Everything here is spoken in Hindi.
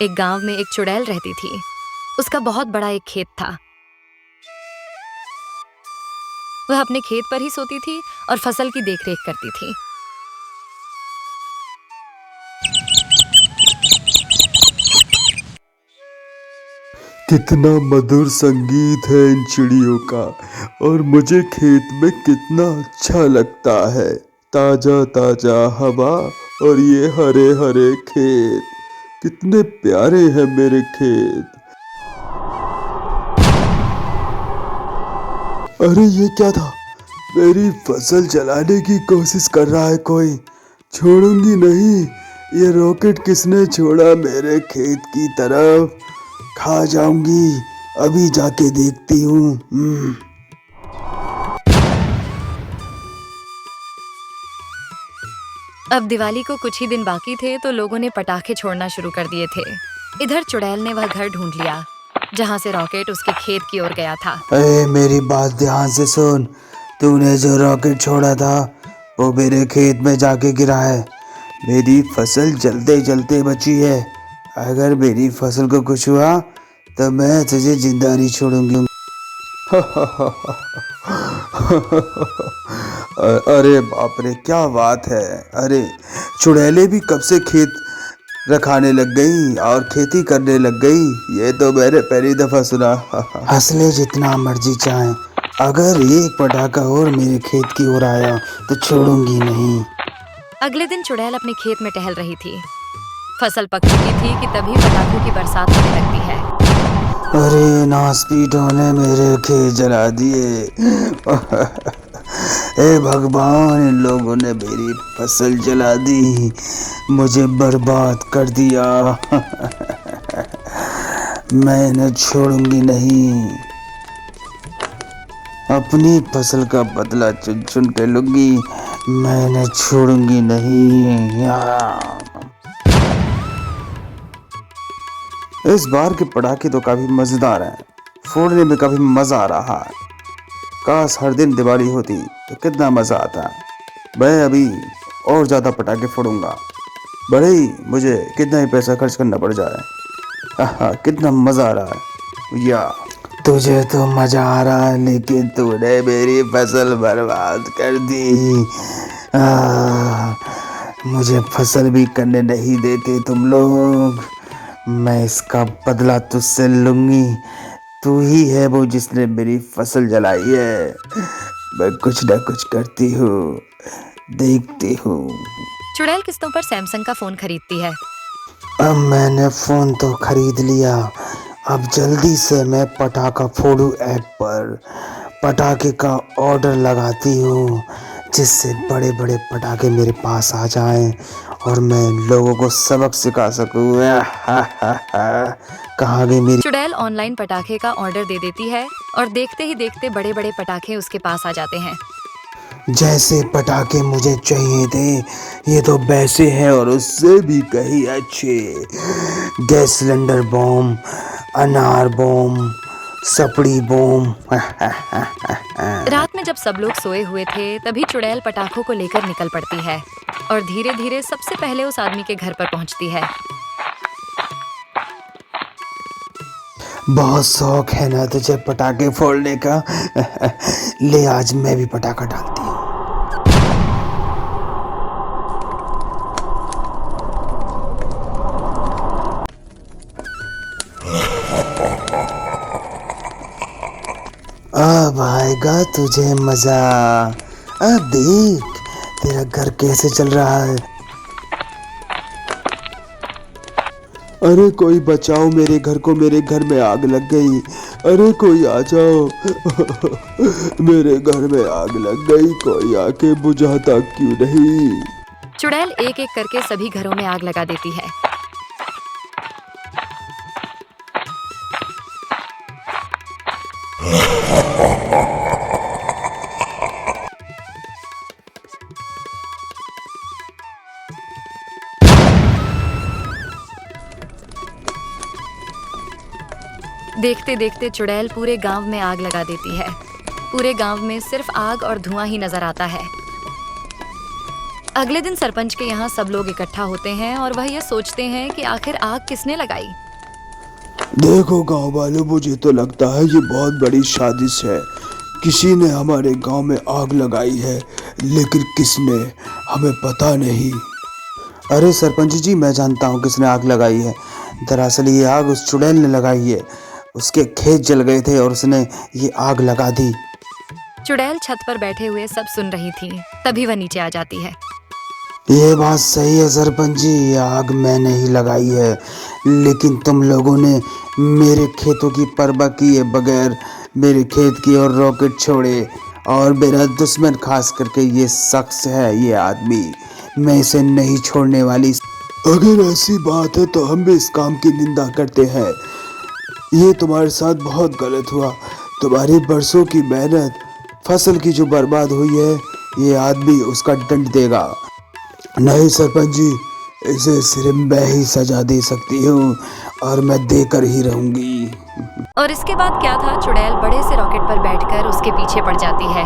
एक गांव में एक चुड़ैल रहती थी। उसका बहुत बड़ा एक खेत था। वह अपने खेत पर ही सोती थी और फसल की देखरेख करती थी। कितना मधुर संगीत है इन चिड़ियों का। और मुझे खेत में कितना अच्छा लगता है। ताजा ताजा हवा और ये हरे हरे खेत, कितने प्यारे हैं मेरे खेत। अरे ये क्या था? मेरी फसल जलाने की कोशिश कर रहा है कोई। छोड़ूंगी नहीं। ये रॉकेट किसने छोड़ा मेरे खेत की तरफ? खा जाऊंगी। अभी जाके देखती हूँ। अब दिवाली को कुछ ही दिन बाकी थे तो लोगों ने पटाखे छोड़ना शुरू कर दिए थे। इधर चुड़ैल ने वह घर ढूंढ लिया जहां से रॉकेट उसके खेत की ओर गया था। अरे मेरी बात ध्यान से सुन। तूने जो रॉकेट छोड़ा था वो मेरे खेत में जाके गिरा है। मेरी फसल जलते जलते बची है। अगर मेरी फसल को कुछ हुआ तो मैं तुझे जिंदा नहीं छोड़ूंगी। अरे बाप रे, क्या बात है। अरे चुड़ैलें भी कब से खेत रखाने लग गई और खेती करने लग गई। ये तो मैंने पहली दफा सुना। हंस ले जितना मर्जी चाहे। अगर एक पटाखा और मेरे खेत की ओर आया तो छोड़ूंगी नहीं। अगले दिन चुड़ैल अपने खेत में टहल रही थी। फसल पक चुकी थी कि तभी पटाखों की बरसात होने लगती है। अरे नासपीटों ने मेरे खेत जला दिए। हे भगवान, इन लोगों ने मेरी फसल जला दी, मुझे बर्बाद कर दिया। मैं इन्हें छोड़ूंगी नहीं। अपनी फसल का बदला चुन चुन के लूंगी। मैं इन्हें छोड़ूंगी नहीं। इस बार के पटाखे तो काफी मजेदार हैं। फोड़ने में काफी मजा आ रहा है। काश हर दिन दिवाली होती तो कितना मजा आता। मैं अभी और ज्यादा पटाखे फोड़ूंगा, भले ही मुझे कितना ही पैसा खर्च करना पड़ जाए। कितना मजा आ रहा है। या तुझे तो मजा आ रहा है, लेकिन तूने मेरी फसल बर्बाद कर दी। मुझे फसल भी करने नहीं देते तुम लोग। मैं इसका बदला तुझसे लूंगी। तू ही है वो जिसने मेरी फसल जलाई है। मैं कुछ ना कुछ करती हूँ, देखती हूँ। चुड़ैल किस्तों पर सैमसंग का फोन खरीदती है। अब मैंने फोन तो खरीद लिया। अब जल्दी से मैं पटाखा फोड़ू ऐप पर पटाखे का ऑर्डर लगाती हूँ, जिससे बड़े बड़े पटाखे मेरे पास आ जाएं और मैं लोगों को सबक सिखा सकूँ। कहाँ गई मेरी? चुड़ैल ऑनलाइन पटाखे का ऑर्डर दे देती है और देखते ही देखते बड़े बड़े पटाखे उसके पास आ जाते हैं। जैसे पटाखे मुझे चाहिए थे ये तो वैसे हैं और उससे भी कहीं अच्छे। गैस सिलेंडर बम, अनार बम, सपड़ी बम। रात में जब सब लोग सोए हुए थे तभी चुड़ैल पटाखों को लेकर निकल पड़ती है और धीरे धीरे सबसे पहले उस आदमी के घर पर पहुंचती है। बहुत शौक है ना तुझे पटाखे फोड़ने का? ले आज मैं भी पटाखा डालती हूँ। अब आएगा तुझे मजा। अब देख तेरा घर कैसे चल रहा है। अरे कोई बचाओ मेरे घर को, मेरे घर में आग लग गई। अरे कोई आ जाओ। मेरे घर में आग लग गई, कोई आके बुझाता क्यों नहीं? चुड़ैल एक एक करके सभी घरों में आग लगा देती है। देखते देखते चुड़ैल पूरे गांव में आग लगा देती है। पूरे गांव में सिर्फ आग और धुआं ही नजर आता है। अगले दिन सरपंच के यहाँ सब लोग इकट्ठा होते हैं और वह ये सोचते हैं कि आखिर आग किसने लगाई। देखो गांव वालों, मुझे तो लगता है ये बहुत बड़ी साजिश है। किसी ने हमारे गांव में आग लगाई है, लेकिन किसने हमें पता नहीं। अरे सरपंच जी, मैं जानता हूँ किसने आग लगाई है। दरअसल ये आग उस चुड़ैल ने लगाई है। उसके खेत जल गए थे और उसने ये आग लगा दी। चुड़ैल छत पर बैठे हुए सब सुन रही थी। तभी वह नीचे आ जाती है। ये बात सही है सरपंच जी, ये आग मैंने ही लगाई है, लेकिन तुम लोगों ने मेरे खेतों की परवाह किए बगैर मेरे खेत की ओर रॉकेट छोड़े। और मेरा दुश्मन खास करके ये शख्स है, ये आदमी, मैं इसे नहीं छोड़ने वाली। अगर ऐसी बात है तो हम भी इस काम की निंदा करते हैं। ये तुम्हारे साथ बहुत गलत हुआ। तुम्हारी बरसों की मेहनत, फसल की जो बर्बाद हुई है, ये आदमी उसका दंड देगा। नहीं सरपंच जी, इसे सिर्फ मैं ही सजा दे सकती हूँ और मैं देकर ही रहूंगी। और इसके बाद क्या था, चुड़ैल बड़े से रॉकेट पर बैठकर उसके पीछे पड़ जाती है।